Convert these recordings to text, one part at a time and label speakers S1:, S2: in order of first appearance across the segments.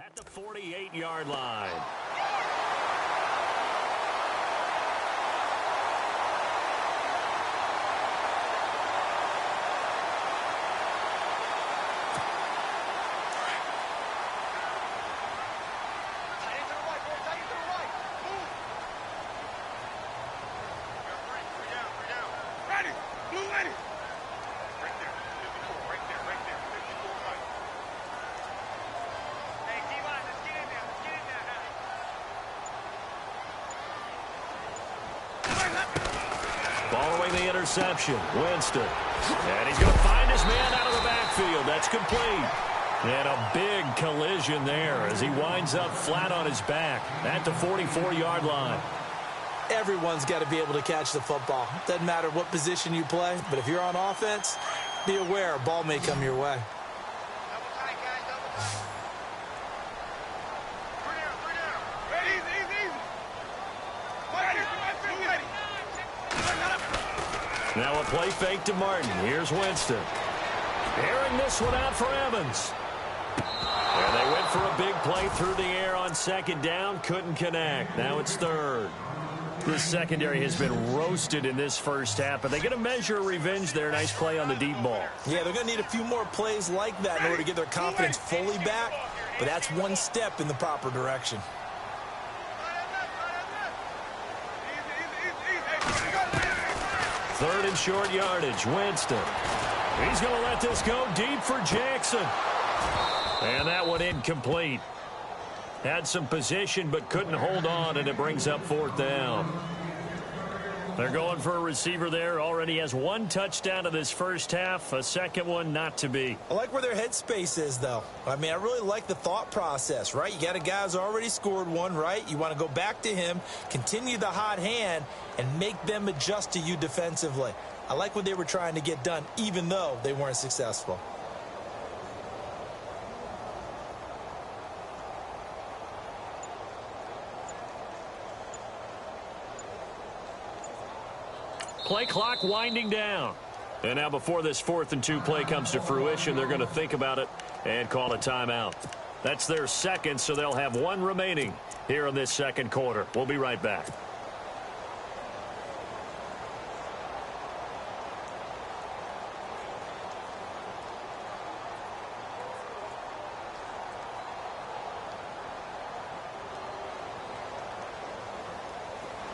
S1: at the 48-yard line. Following the interception, Winston. And he's going to find his man out of the backfield. That's complete. And a big collision there as he winds up flat on his back at the 44-yard line.
S2: Everyone's got to be able to catch the football. Doesn't matter what position you play, but if you're on offense, be aware a ball may come your way.
S1: Now a play fake to Martin. Here's Winston. Airing this one out for Evans. And they went for a big play through the air on second down. Couldn't connect. Now it's third. The secondary has been roasted in this first half, but they're going to measure revenge there. Nice play on the deep ball.
S2: Yeah, they're going to need a few more plays like that in order to get their confidence fully back, but that's one step in the proper direction.
S1: Third and short yardage, Winston. He's going to let this go deep for Jackson. And that one incomplete. Had some position but couldn't hold on, and it brings up fourth down. They're going for a receiver there. Already has one touchdown in this first half. A second one not to be.
S2: I like where their headspace is, though. I mean, I really like the thought process, right? You got a guy who's already scored one, right? You want to go back to him, continue the hot hand, and make them adjust to you defensively. I like what they were trying to get done, even though they weren't successful.
S1: Play clock winding down. And now before this 4th and 2 play comes to fruition, they're going to think about it and call a timeout. That's their second, so they'll have one remaining here in this second quarter. We'll be right back.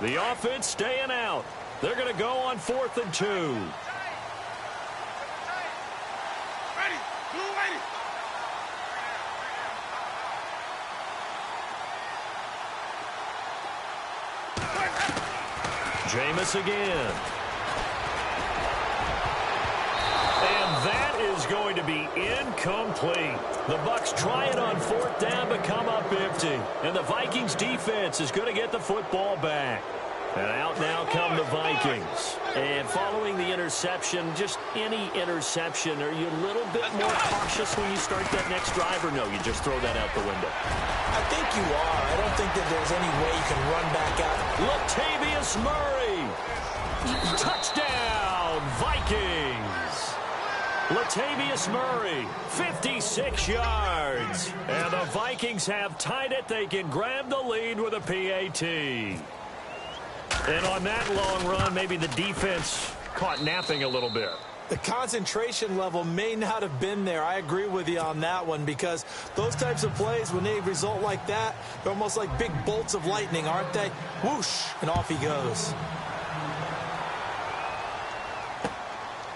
S1: The offense staying out. They're going to go on 4th and 2.
S3: Ready. Blue ready.
S1: Jameis again. And that is going to be incomplete. The Bucs try it on 4th down but come up empty. And the Vikings defense is going to get the football back. And out now come the Vikings. And following the interception, just any interception, are you a little bit more cautious when you start that next drive, or no, you just throw that out the window?
S2: I think you are. I don't think that there's any way you can run back out.
S1: Latavius Murray. Touchdown, Vikings. Latavius Murray, 56 yards. And the Vikings have tied it. They can grab the lead with a PAT. And on that long run, maybe the defense caught napping a little bit.
S2: The concentration level may not have been there. I agree with you on that one, because those types of plays, when they result like that, they're almost like big bolts of lightning, aren't they? Whoosh, and off he goes.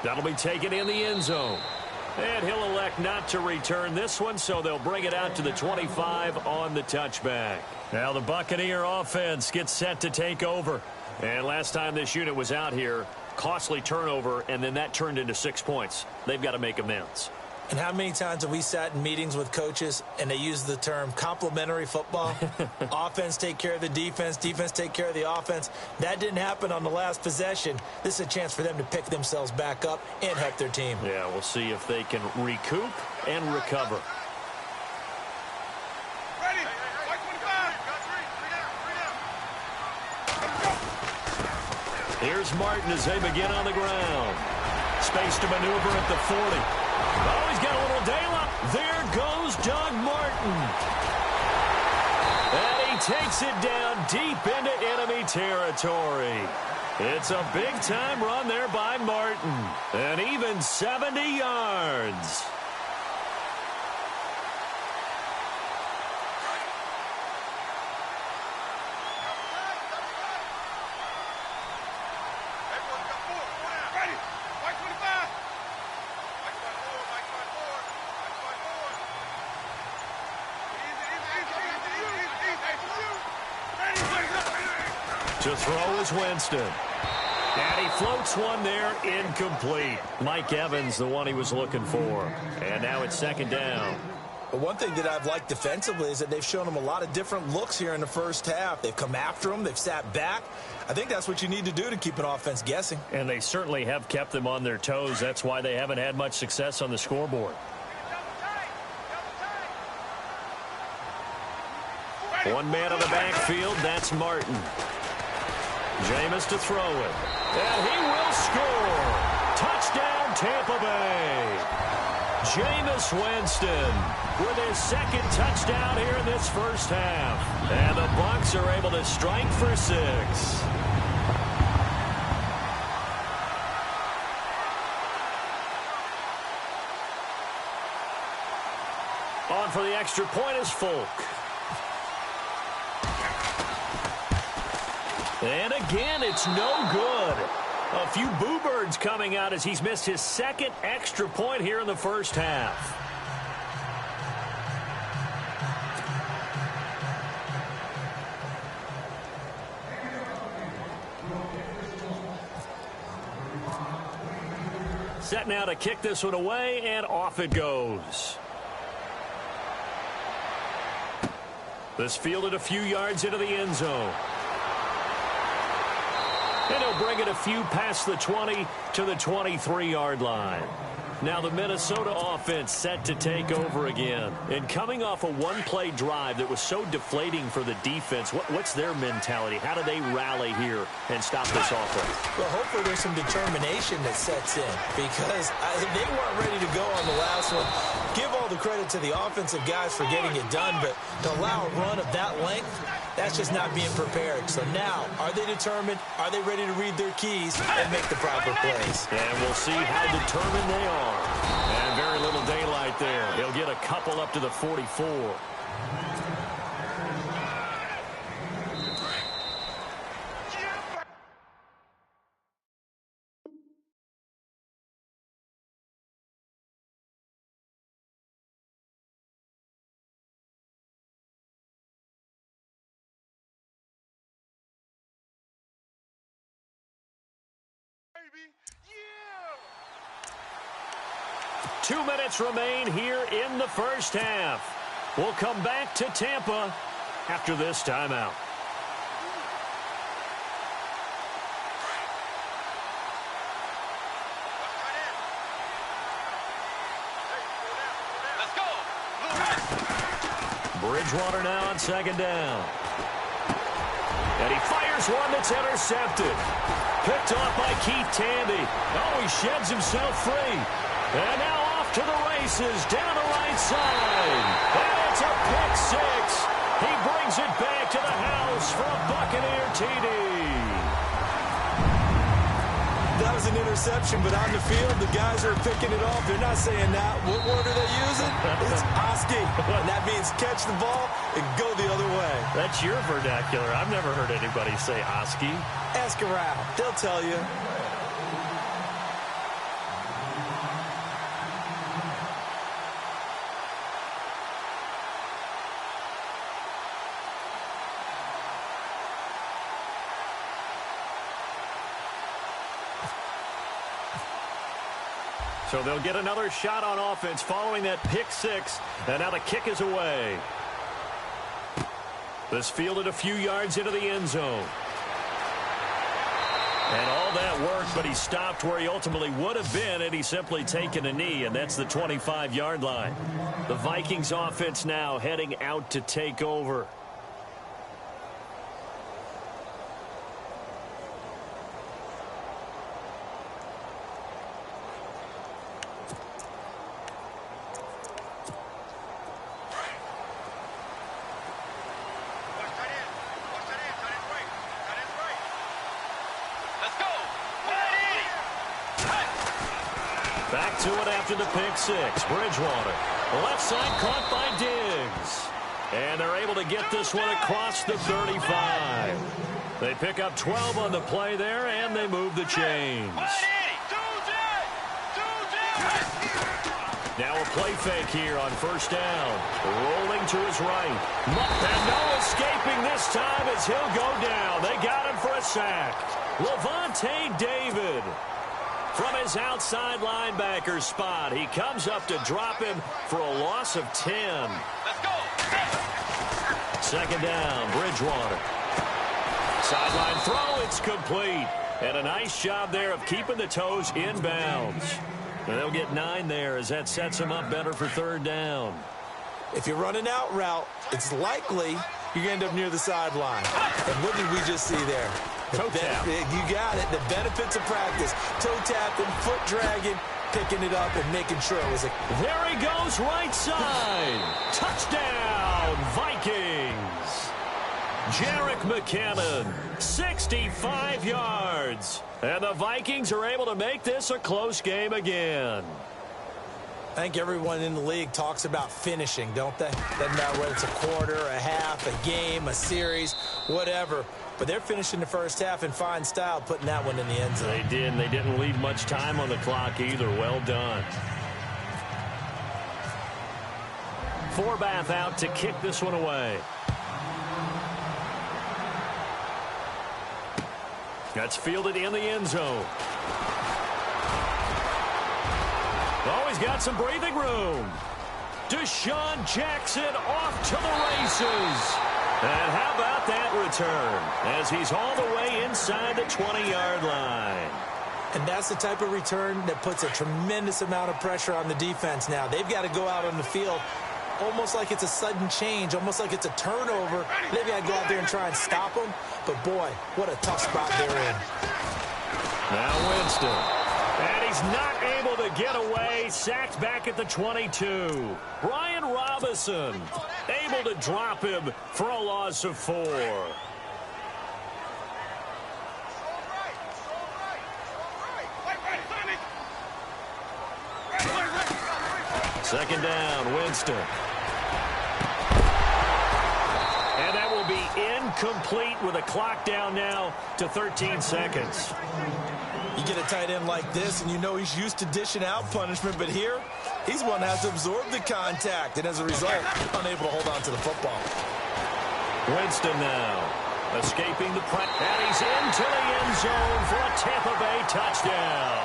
S1: That'll be taken in the end zone. And he'll elect not to return this one, so they'll bring it out to the 25 on the touchback. Now the Buccaneer offense gets set to take over. And last time this unit was out here, costly turnover, and then that turned into 6 points. They've got to make amends.
S2: And how many times have we sat in meetings with coaches and they use the term complementary football? Offense take care of the defense, defense take care of the offense. That didn't happen on the last possession. This is a chance for them to pick themselves back up and help their team.
S1: Yeah, we'll see if they can recoup and recover. Here's Martin as they begin on the ground. Space to maneuver at the 40. Oh, he's got a little daylight. There goes Doug Martin. takes it down deep into enemy territory. It's a big-time run there by Martin. And even 70 yards. To throw is Winston. And he floats one there, incomplete. Mike Evans, the one he was looking for. And now it's second down.
S2: But one thing that I've liked defensively is that they've shown him a lot of different looks here in the first half. They've come after him. They've sat back. I think that's what you need to do to keep an offense guessing.
S1: And they certainly have kept them on their toes. That's why they haven't had much success on the scoreboard. One man on the backfield, that's Martin. Jameis to throw it. And he will score. Touchdown, Tampa Bay. Jameis Winston with his second touchdown here in this first half. And the Bucs are able to strike for 6. On for the extra point is Folk. And again, it's no good. A few boo birds coming out as he's missed his second extra point here in the first half. Set now to kick this one away, and off it goes. This fielded a few yards into the end zone. And he'll bring it a few past the 20 to the 23-yard line. Now the Minnesota offense set to take over again. And coming off a one-play drive that was so deflating for the defense, what's their mentality? How do they rally here and stop this offense?
S2: Well, hopefully there's some determination that sets in because they weren't ready to go on the last one. Give all the credit to the offensive guys for getting it done, but to allow a run of that length, that's just not being prepared. So now, are they determined? Are they ready to read their keys and make the proper plays?
S1: And we'll see how determined they are. And very little daylight there. He'll get a couple up to the 44.
S3: Yeah!
S1: 2 minutes remain here in the first half. We'll come back to Tampa after this timeout. Bridgewater now on second down. And he fires one that's intercepted. Picked off by Keith Tandy. Oh, he sheds himself free. And now off to the races down the right side. And it's a pick six. He brings it back to the house for a Buccaneer TD.
S2: That was an interception, but on the field, the guys are picking it off. They're not saying that. What word are they using? It's Oski. And that means catch the ball and go the other way.
S1: That's your vernacular. I've never heard anybody say Oski.
S2: Ask around. They'll tell you.
S1: So they'll get another shot on offense following that pick six. And now the kick is away. This fielded a few yards into the end zone. And all that worked, but he stopped where he ultimately would have been had he simply taken a knee, and that's the 25-yard line. The Vikings offense now heading out to take over. Back to it after the pick six. Bridgewater. Left side caught by Diggs. And they're able to get this one across the 35. They pick up 12 on the play there, and they move the chains. Now a play fake here on first down. Rolling to his right. And no escaping this time as he'll go down. They got him for a sack. Levante David. From his outside linebacker spot, he comes up to drop him for a loss of 10.
S3: Let's go.
S1: Second down, Bridgewater. Sideline throw, it's complete. And a nice job there of keeping the toes inbounds. And they'll get 9 there as that sets them up better for third down.
S2: If you're running out route, it's likely you're going to end up near the sideline. And what did we just see there?
S1: Toe tap.
S2: You got it. The benefits of practice. Toe tapping, foot dragging, picking it up and making sure it was a...
S1: There he goes, right side. Touchdown, Vikings. Jerick McKinnon, 65 yards. And the Vikings are able to make this a close game again.
S2: I think everyone in the league talks about finishing, don't they? Doesn't matter whether it's a quarter, a half, a game, a series, whatever. But they're finishing the first half in fine style, putting that one in the end zone.
S1: They did, and they didn't leave much time on the clock either. Well done. Forbath out to kick this one away. That's fielded in the end zone. Oh, he's got some breathing room. Deshaun Jackson off to the races. And how about that return as he's all the way inside the 20-yard line.
S2: And that's the type of return that puts a tremendous amount of pressure on the defense now. They've got to go out on the field almost like it's a sudden change, almost like it's a turnover. They've got to go out there and try and stop them. But, boy, what a tough spot they're in.
S1: Now Winston. And he's not able to get away. Sacked back at the 22. Brian Robinson able to drop him for a loss of 4. Second down, Winston. And that will be incomplete with a clock down now to 13 seconds.
S2: You get a tight end like this, and you know he's used to dishing out punishment, but here, he's one that has to absorb the contact, and as a result, unable to hold on to the football.
S1: Winston now, escaping the press, and he's into the end zone for a Tampa Bay touchdown.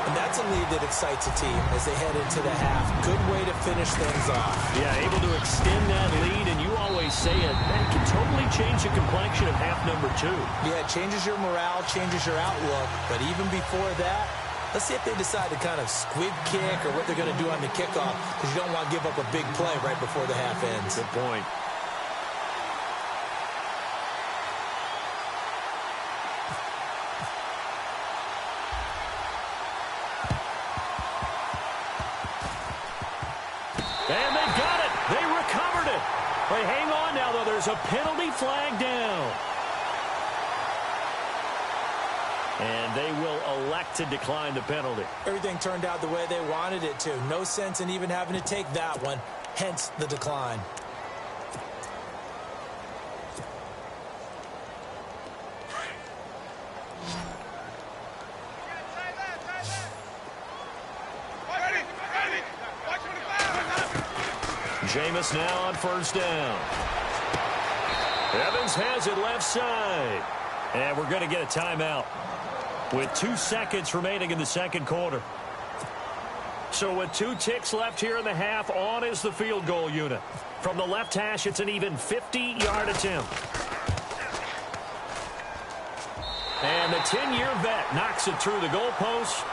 S2: And that's a lead that excites a team as they head into the half. Good way to finish things off.
S1: Yeah, able to extend that lead, and you always say it, that can totally change the complexion of half number 2.
S2: Yeah, it changes your morale, changes your outlook, but even before that, let's see if they decide to kind of squib kick or what they're going to do on the kickoff, because you don't want to give up a big play right before the half ends.
S1: Good point. And they got it. They recovered it. But hang on now, though. There's a penalty flag down. And they will elect to decline the penalty.
S2: Everything turned out the way they wanted it to. No sense in even having to take that one. Hence the decline.
S1: Jameis now on first down. Evans has it left side. And we're going to get a timeout with 2 seconds remaining in the second quarter. So with 2 ticks left here in the half, on is the field goal unit. From the left hash, it's an even 50-yard attempt. And the 10-year vet knocks it through the goalpost.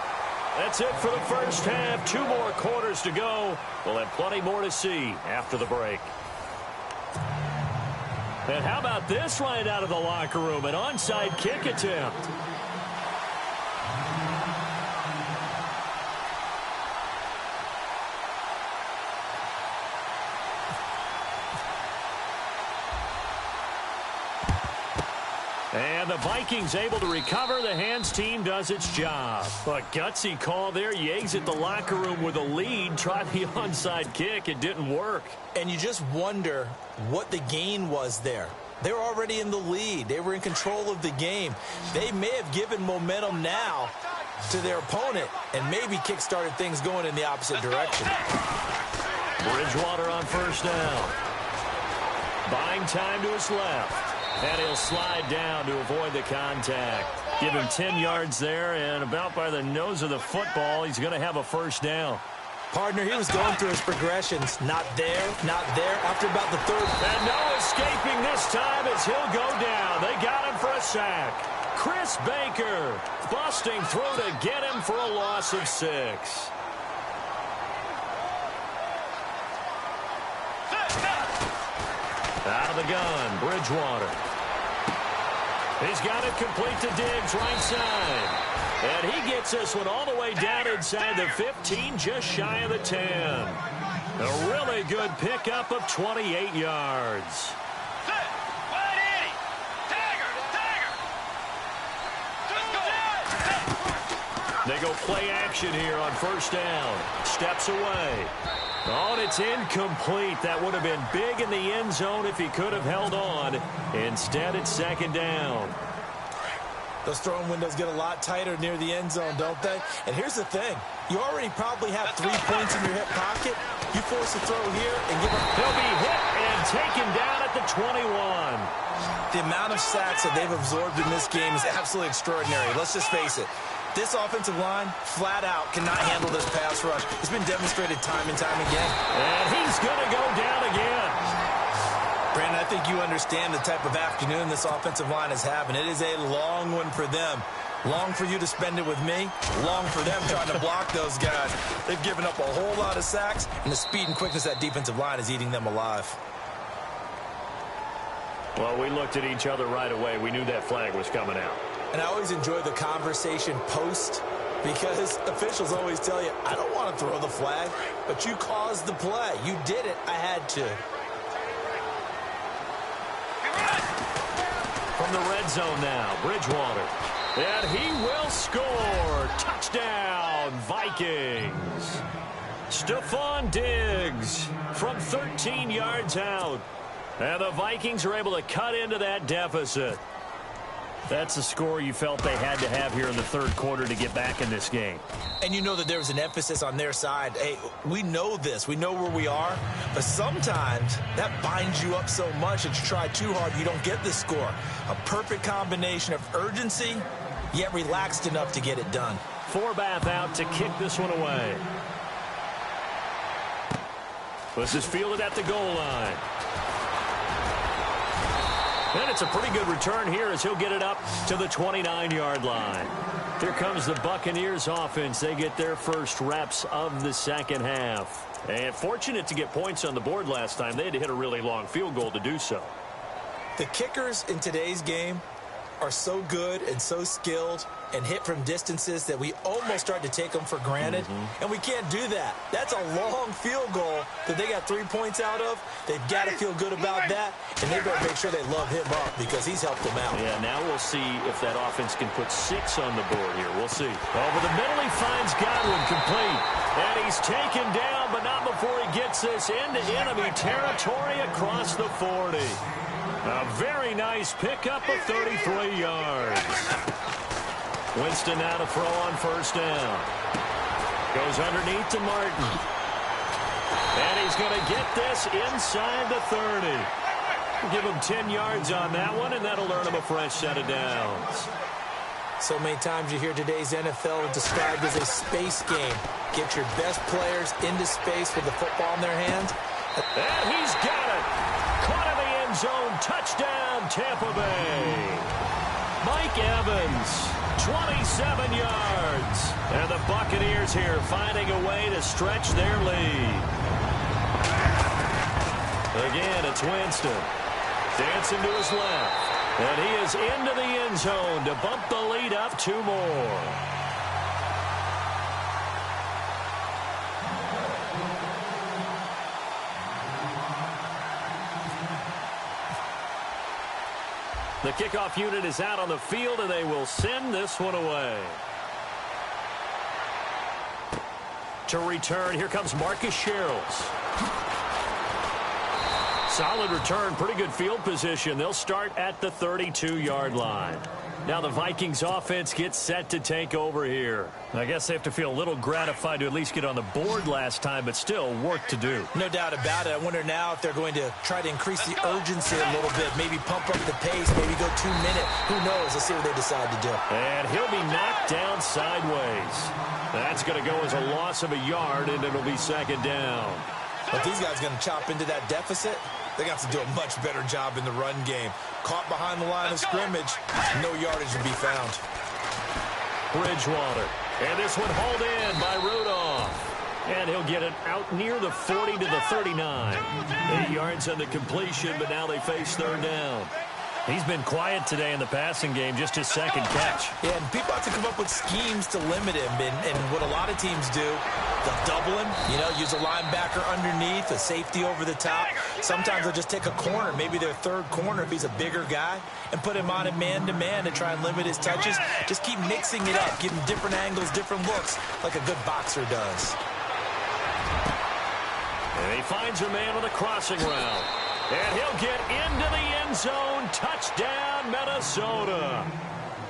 S1: That's it for the first half. 2 more quarters to go. We'll have plenty more to see after the break. And how about this right out of the locker room? An onside kick attempt. And the Vikings able to recover. The hands team does its job. A gutsy call there. You exit the locker room with a lead. Try the onside kick. It didn't work.
S2: And you just wonder what the gain was there. They were already in the lead. They were in control of the game. They may have given momentum now to their opponent and maybe kick-started things going in the opposite direction.
S1: Bridgewater on first down. Buying time to his left. And he'll slide down to avoid the contact. Give him 10 yards there, and about by the nose of the football, he's going to have a first down.
S2: Partner, he was going through his progressions. Not there, not there. After about the third.
S1: And no escaping this time as he'll go down. They got him for a sack. Chris Baker busting through to get him for a loss of 6. Out of the gun, Bridgewater. He's got it complete to Diggs, right side. And he gets this one all the way down inside the 15, just shy of the 10. A really good pickup of 28 yards. They go play action here on first down. Steps away. Oh, and it's incomplete. That would have been big in the end zone if he could have held on. Instead, it's second down.
S2: Those throwing windows get a lot tighter near the end zone, don't they? And here's the thing. You already probably have 3 points in your hip pocket. You force a throw here and give up.
S1: He'll be hit and taken down at the 21.
S2: The amount of sacks that they've absorbed in this game is absolutely extraordinary. Let's just face it. This offensive line, flat out, cannot handle this pass rush. It's been demonstrated time and time again.
S1: And he's going to go down again.
S2: Brandon, I think you understand the type of afternoon this offensive line is having. It is a long one for them. Long for you to spend it with me. Long for them trying to block those guys. They've given up a whole lot of sacks, and the speed and quickness of that defensive line is eating them alive.
S1: Well, we looked at each other right away. We knew that flag was coming out.
S2: And I always enjoy the conversation post because officials always tell you, I don't want to throw the flag, but you caused the play. You did it. I had to.
S1: From the red zone now, Bridgewater. And he will score. Touchdown, Vikings. Stephon Diggs from 13 yards out. And the Vikings are able to cut into that deficit. That's a score you felt they had to have here in the third quarter to get back in this game.
S2: And you know that there was an emphasis on their side. Hey, we know this. We know where we are. But sometimes that binds you up so much that you try too hard, you don't get the score. A perfect combination of urgency, yet relaxed enough to get it done.
S1: Forbath out to kick this one away. This is fielded at the goal line. And it's a pretty good return here as he'll get it up to the 29-yard line. Here comes the Buccaneers offense. They get their first reps of the second half. And fortunate to get points on the board last time. They had to hit a really long field goal to do so.
S2: The kickers in today's game are so good and so skilled and hit from distances that we almost start to take them for granted. And we can't do that. That's a long field goal that they got 3 points out of. They've got to feel good about that, and they've got to make sure they love him up because he's helped them out.
S1: Yeah, now we'll see if that offense can put 6 on the board here. We'll see. Over the middle, he finds Godwin complete. And he's taken down, but not before he gets this into enemy territory across the 40. A very nice pickup of 33 yards. Winston now to throw on first down. Goes underneath to Martin. And he's going to get this inside the 30. Give him 10 yards on that one, and that'll earn him a fresh set of downs.
S2: So many times you hear today's NFL described as a space game. Get your best players into space with the football in their hands.
S1: And he's got it. Caught in the end zone. Touchdown, Tampa Bay. Mike Evans, 27 yards. And the Buccaneers here finding a way to stretch their lead. Again, it's Winston. Dancing to his left. And he is into the end zone to bump the lead up 2 more. The kickoff unit is out on the field, and they will send this one away. To return, here comes Marcus Sherrills. Solid return, pretty good field position. They'll start at the 32-yard line. Now the Vikings offense gets set to take over here. I guess they have to feel a little gratified to at least get on the board last time, but still work to do.
S2: No doubt about it. I wonder now if they're going to try to increase the urgency a little bit, maybe pump up the pace, maybe go 2 minute. Who knows? Let's see what they decide to do.
S1: And he'll be knocked down sideways. That's going to go as a loss of a yard, and it'll be second down.
S2: But these guys going to chop into that deficit? They got to do a much better job in the run game. Caught behind the line of scrimmage, no yardage to be found.
S1: Bridgewater. And this one hauled in by Rudolph. And he'll get it out near the 40 to the 39. 8 yards on the completion, but now they face third down. He's been quiet today in the passing game, just his second catch.
S2: Yeah, and people have to come up with schemes to limit him. And what a lot of teams do, they'll double him, use a linebacker underneath, a safety over the top. Sometimes they'll just take a corner, maybe their third corner if he's a bigger guy, and put him on a man-to-man to try and limit his touches. Just keep mixing it up, give him different angles, different looks, like a good boxer does.
S1: And he finds a man with a crossing route. And he'll get into the end zone. Touchdown, Minnesota.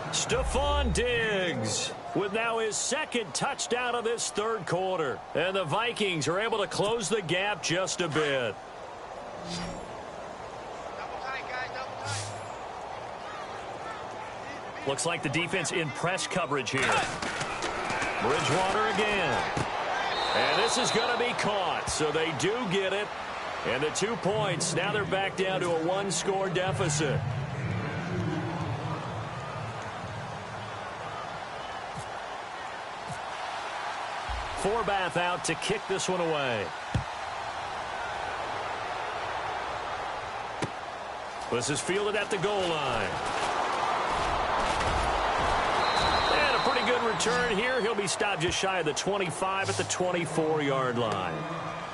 S1: Stephon Diggs with now his second touchdown of this third quarter. And the Vikings are able to close the gap just a bit. Looks like the defense in press coverage here. Bridgewater again. And this is going to be caught, so they do get it. And the 2 points, now they're back down to a 1-score deficit. Forbath out to kick this one away. This is fielded at the goal line. And a pretty good return here. He'll be stopped just shy of the 25 at the 24-yard line.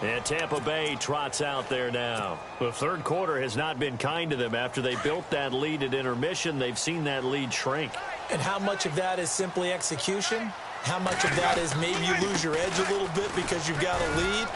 S1: And Tampa Bay trots out there now. The third quarter has not been kind to them. After they built that lead at intermission, they've seen that lead shrink.
S2: And how much of that is simply execution? How much of that is maybe you lose your edge a little bit because you've got a lead?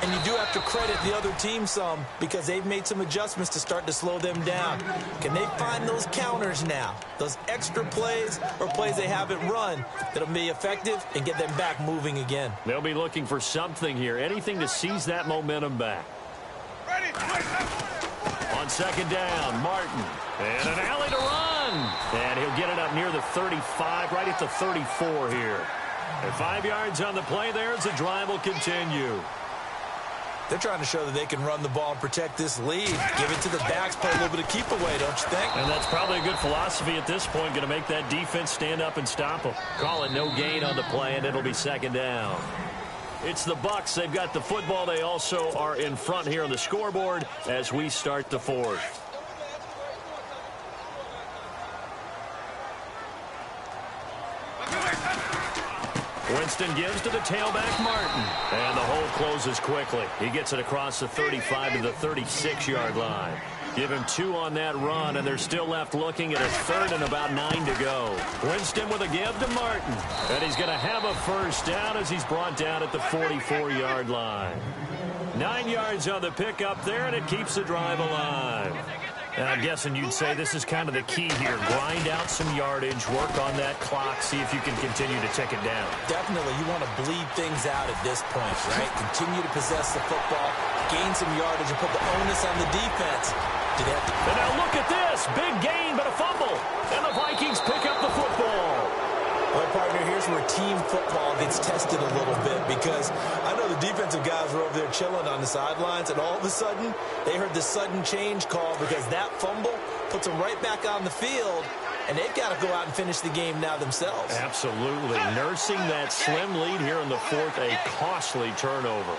S2: And you do have to credit the other team some because they've made some adjustments to start to slow them down. Can they find those counters now? Those extra plays or plays they haven't run that'll be effective and get them back moving again.
S1: They'll be looking for something here, anything to seize that momentum back. On second down, Martin. And an alley to run. And he'll get it up near the 35, right at the 34 here. And 5 yards on the play there as the drive will continue.
S2: They're trying to show that they can run the ball and protect this lead. Give it to the backs, play a little bit of keep away, don't you think?
S1: And that's probably a good philosophy at this point, going to make that defense stand up and stop them. Call it no gain on the play, and it'll be second down. It's the Bucs. They've got the football. They also are in front here on the scoreboard as we start the fourth. Winston gives to the tailback, Martin. And the hole closes quickly. He gets it across the 35 to the 36-yard line. Give him 2 on that run, and they're still left looking at a third and about 9 to go. Winston with a give to Martin. And he's going to have a first down as he's brought down at the 44-yard line. 9 yards on the pickup there, and it keeps the drive alive. And I'm guessing you'd say this is kind of the key here. Grind out some yardage, work on that clock, see if you can continue to tick it down.
S2: Definitely, you want to bleed things out at this point, right? Continue to possess the football, gain some yardage, and put the onus on the defense.
S1: And now look at this. Big gain, but a fumble. And the Vikings pick up the football.
S2: Well, partner, here's where team football gets tested a little bit because I know the defensive guys were over there chilling on the sidelines, and all of a sudden, they heard the sudden change call because that fumble puts them right back on the field, and they've got to go out and finish the game now themselves.
S1: Absolutely. Nursing that slim lead here in the fourth, a costly turnover.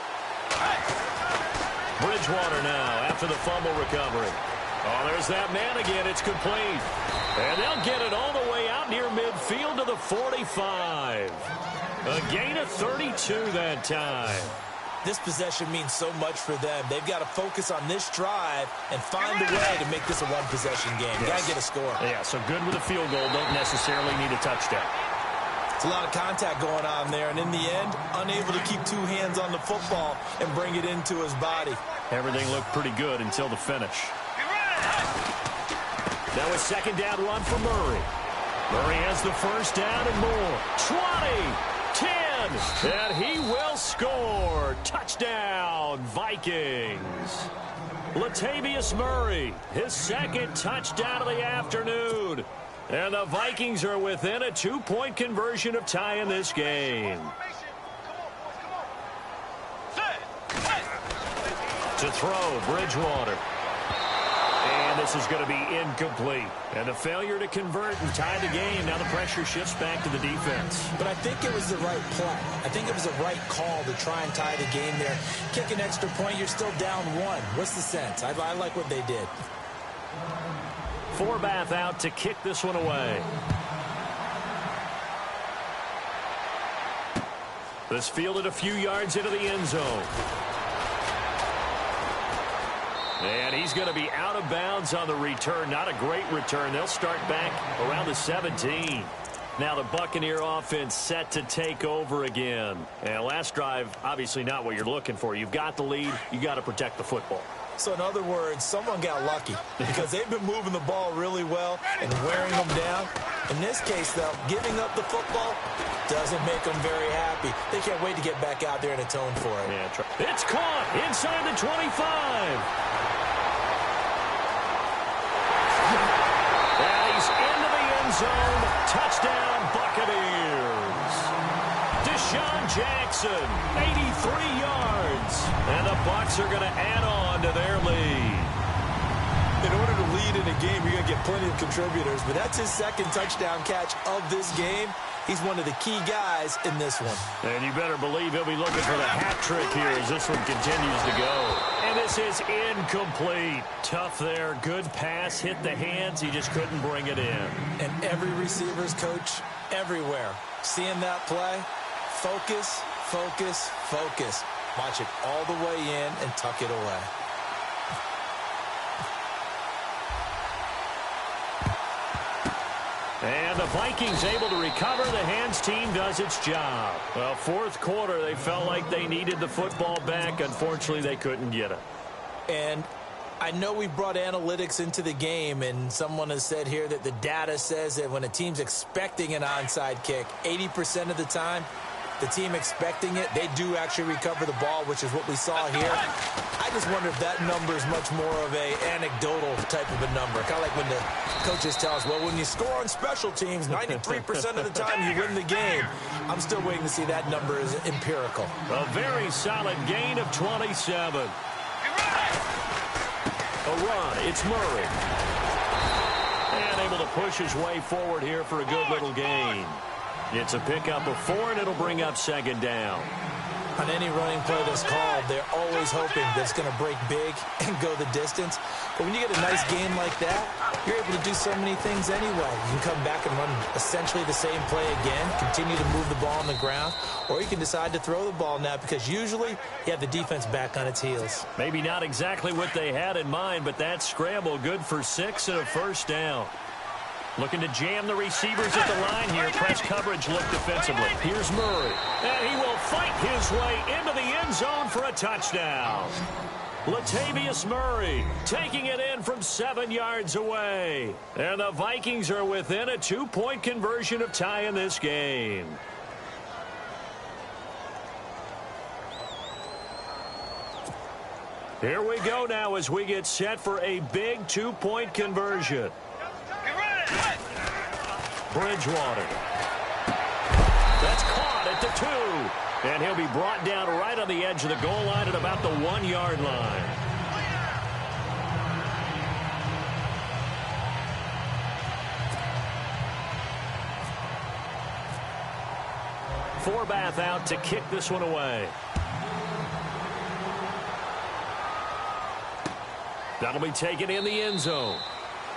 S1: Bridgewater now after the fumble recovery. Oh, there's that man again. It's complete. And they'll get it all the way out near midfield to the 45. A gain of 32 that time.
S2: This possession means so much for them. They've got to focus on this drive and find a way to make this a one-possession game.
S1: Yes.
S2: Got to get a score.
S1: Yeah, so good with a field goal. Don't necessarily need a touchdown.
S2: It's a lot of contact going on there, and in the end, unable to keep two hands on the football and bring it into his body.
S1: Everything looked pretty good until the finish. Now a second down run for Murray. Murray has the first down and more. 20. 10, and he will score. Touchdown, Vikings. Latavius Murray, his second touchdown of the afternoon. And the Vikings are within a 2-point conversion of tying this game. To throw, Bridgewater. And this is going to be incomplete. And a failure to convert and tie the game. Now the pressure shifts back to the defense.
S2: But I think it was the right play. I think it was the right call to try and tie the game there. Kick an extra point, you're still down one. What's the sense? I like what they did.
S1: Forbath out to kick this one away. This fielded a few yards into the end zone. And he's going to be out of bounds on the return. Not a great return. They'll start back around the 17. Now the Buccaneer offense set to take over again. And last drive, obviously not what you're looking for. You've got the lead. You got to protect the football.
S2: So in other words, someone got lucky because they've been moving the ball really well and wearing them down. In this case, though, giving up the football doesn't make them very happy. They can't wait to get back out there and atone for it.
S1: Yeah, it's caught inside the 25. Into the end zone. Touchdown, Buccaneers. Deshaun Jackson, 83 yards. And the Bucs are going to add on to their lead. In order to lead in a game, you're going to get plenty of contributors. But that's his second touchdown catch of this game. He's one of the key guys in this one. And you better believe he'll be looking for the hat trick here as this one continues to go. And this is incomplete. Tough there. Good pass. Hit the hands. He just couldn't bring it in.
S2: And every receiver's coach everywhere. Seeing that play, focus, focus, focus. Watch it all the way in and tuck it away.
S1: And the Vikings able to recover. The hands team does its job. Well, fourth quarter, they felt like they needed the football back. Unfortunately, they couldn't get it.
S2: And I know we brought analytics into the game, and someone has said here that the data says that when a team's expecting an onside kick, 80% of the time, the team expecting it, they do actually recover the ball, which is what we saw here. I just wonder if that number is much more of a anecdotal type of a number. Kind of like when the coaches tell us, well, when you score on special teams, 93% of the time you win the game. I'm still waiting to see that number is empirical.
S1: A very solid gain of 27. A run. It's Murray. And able to push his way forward here for a good little gain. It's a pickup of 4, and it'll bring up second down.
S2: On any running play that's called, they're always hoping that it's going to break big and go the distance. But when you get a nice game like that, you're able to do so many things anyway. You can come back and run essentially the same play again, continue to move the ball on the ground, or you can decide to throw the ball now because usually you have the defense back on its heels.
S1: Maybe not exactly what they had in mind, but that scramble good for 6 and a first down. Looking to jam the receivers at the line here. Press coverage look defensively. Here's Murray. And he will fight his way into the end zone for a touchdown. Latavius Murray taking it in from 7 yards away. And the Vikings are within a 2-point conversion of tying this game. Here we go now as we get set for a big 2-point conversion. Bridgewater. That's caught at the 2. And he'll be brought down right on the edge of the goal line at about the 1-yard line. Forbath out to kick this one away. That'll be taken in the end zone.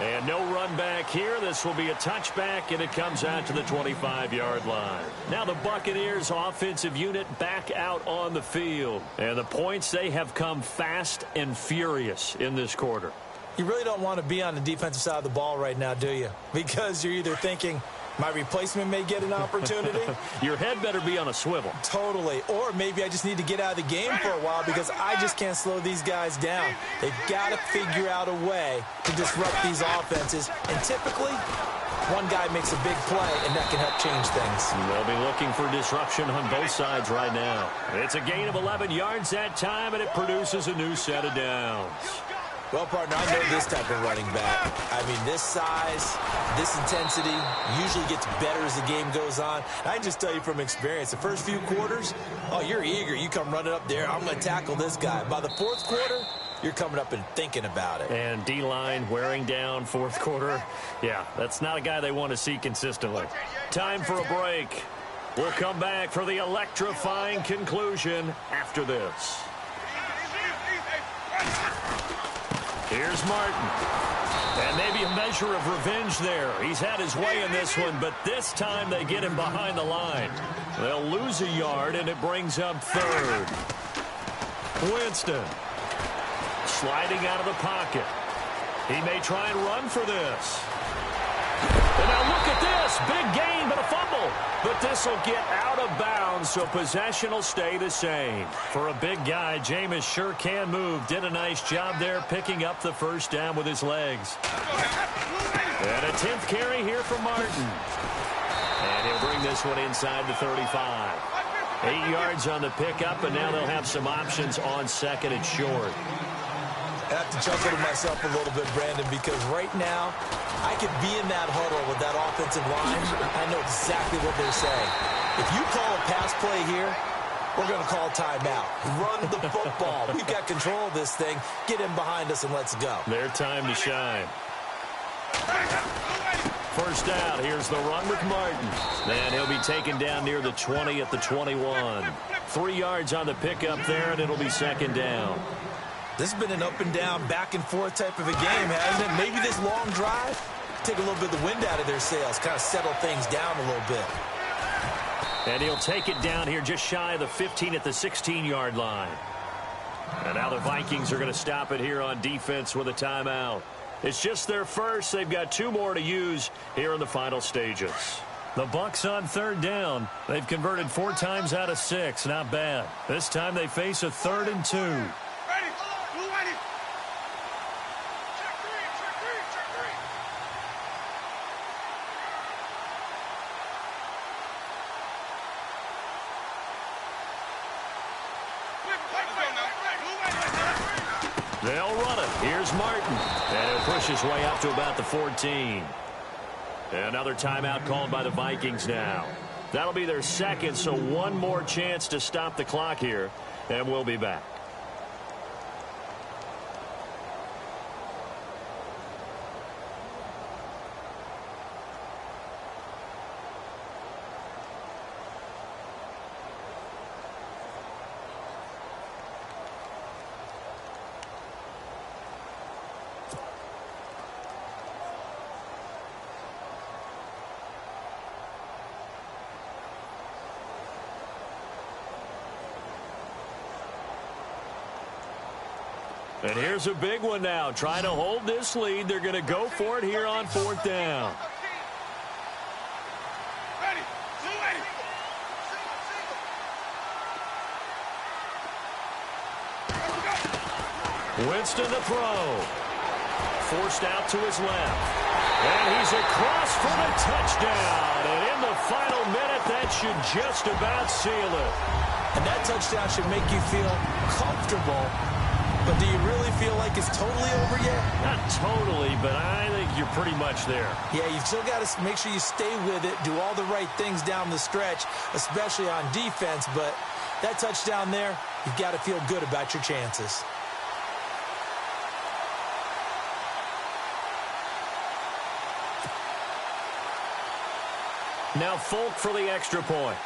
S1: And no run back here. This will be a touchback, and it comes out to the 25-yard line. Now the Buccaneers offensive unit back out on the field. And the points, they have come fast and furious in this quarter.
S2: You really don't want to be on the defensive side of the ball right now, do you? Because you're either thinking, my replacement may get an opportunity.
S1: Your head better be on a swivel.
S2: Totally. Or maybe I just need to get out of the game for a while because I just can't slow these guys down. They've got to figure out a way to disrupt these offenses. And typically, one guy makes a big play, and that can help change things.
S1: They'll be looking for disruption on both sides right now. It's a gain of 11 yards that time, and it produces a new set of downs.
S2: Well, partner, I know this type of running back. I mean, this size, this intensity usually gets better as the game goes on. I can just tell you from experience, the first few quarters, oh, you're eager. You come running up there, I'm going to tackle this guy. By the fourth quarter, you're coming up and thinking about it.
S1: And D-line wearing down fourth quarter. Yeah, that's not a guy they want to see consistently. Time for a break. We'll come back for the electrifying conclusion after this. Here's Martin. And maybe a measure of revenge there. He's had his way in this one, but this time they get him behind the line. They'll lose a yard, and it brings up third. Winston. Sliding out of the pocket. He may try and run for this. And now look at this. Big gain, but a fumble. But this will get out of bounds, so possession will stay the same. For a big guy, Jameis sure can move. Did a nice job there picking up the first down with his legs. And a 10th carry here from Martin. And he'll bring this one inside the 35. 8 yards on the pickup, and now they'll have some options on second and short.
S2: I have to chuckle to myself a little bit, Brandon, because right now I could be in that huddle with that offensive line. I know exactly what they're saying. If you call a pass play here, we're going to call timeout. Run the football. We've got control of this thing. Get him behind us and let's go.
S1: Their time to shine. First down. Here's the run with Martin. And he'll be taken down near the 20 at the 21. 3 yards on the pickup there, and it'll be second down.
S2: This has been an up-and-down, back-and-forth type of a game, hasn't it? Maybe this long drive, take a little bit of the wind out of their sails, kind of settle things down a little bit.
S1: And he'll take it down here just shy of the 15 at the 16-yard line. And now the Vikings are going to stop it here on defense with a timeout. It's just their first. They've got 2 more to use here in the final stages. The Bucs on third down. They've converted 4 times out of 6. Not bad. This time they face a 3rd and 2. They'll run it. Here's Martin. And he'll push his way up to about the 14. Another timeout called by the Vikings now. That'll be their second, so one more chance to stop the clock here, and we'll be back. And here's a big one now. Trying to hold this lead. They're going to go for it here on 4th down. Winston to throw. Forced out to his left. And he's across for the touchdown. And in the final minute, that should just about seal it.
S2: And that touchdown should make you feel comfortable. But do you really feel like it's totally over yet?
S1: Not totally, but I think you're pretty much there.
S2: Yeah, you've still got to make sure you stay with it, do all the right things down the stretch, especially on defense. But that touchdown there, you've got to feel good about your chances.
S1: Now Folk for the extra point.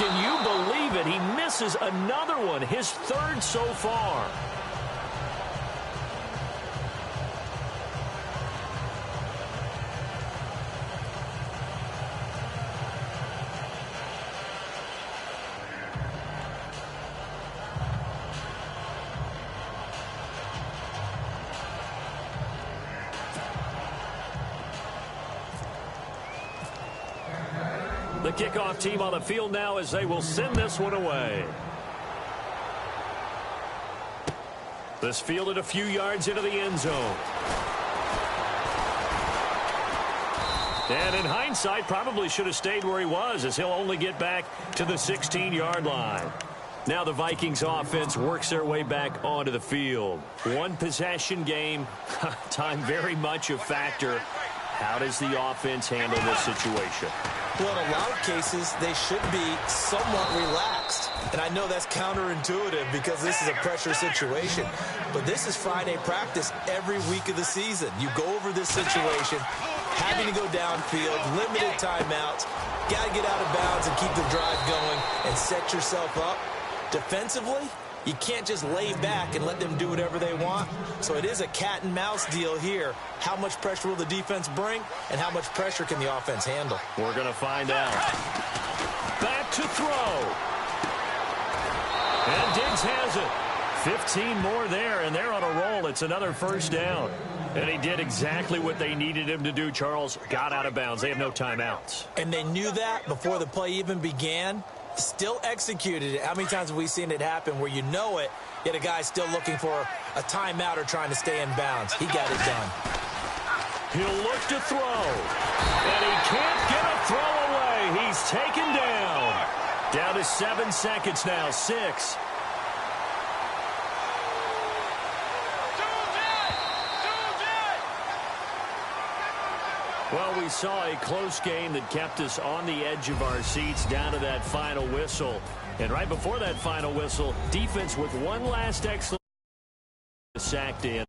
S1: Can you believe it? He misses another one, his third so far. The kickoff team on the field now as they will send this one away. This fielded a few yards into the end zone. And in hindsight, probably should have stayed where he was, as he'll only get back to the 16-yard line. Now the Vikings offense works their way back onto the field. One possession game, time very much a factor. How does the offense handle this situation?
S2: Well, in a lot of cases, they should be somewhat relaxed. And I know that's counterintuitive because this is a pressure situation. But this is Friday practice every week of the season. You go over this situation, having to go downfield, limited timeouts, got to get out of bounds and keep the drive going and set yourself up. Defensively, you can't just lay back and let them do whatever they want. So it is a cat and mouse deal here. How much pressure will the defense bring, and how much pressure can the offense handle?
S1: We're going to find out. Back to throw. And Diggs has it. 15 more there, and they're on a roll. It's another first down. And he did exactly what they needed him to do, Charles. Got out of bounds. They have no timeouts.
S2: And they knew that before the play even began. Still executed it. How many times have we seen it happen where you know it, yet a guy's still looking for a timeout or trying to stay in bounds? He got it done.
S1: He'll look to throw. And he can't get a throw away. He's taken down. Down to 7 seconds now. 6. Well, we saw a close game that kept us on the edge of our seats down to that final whistle. And right before that final whistle, defense with one last excellent sacked in.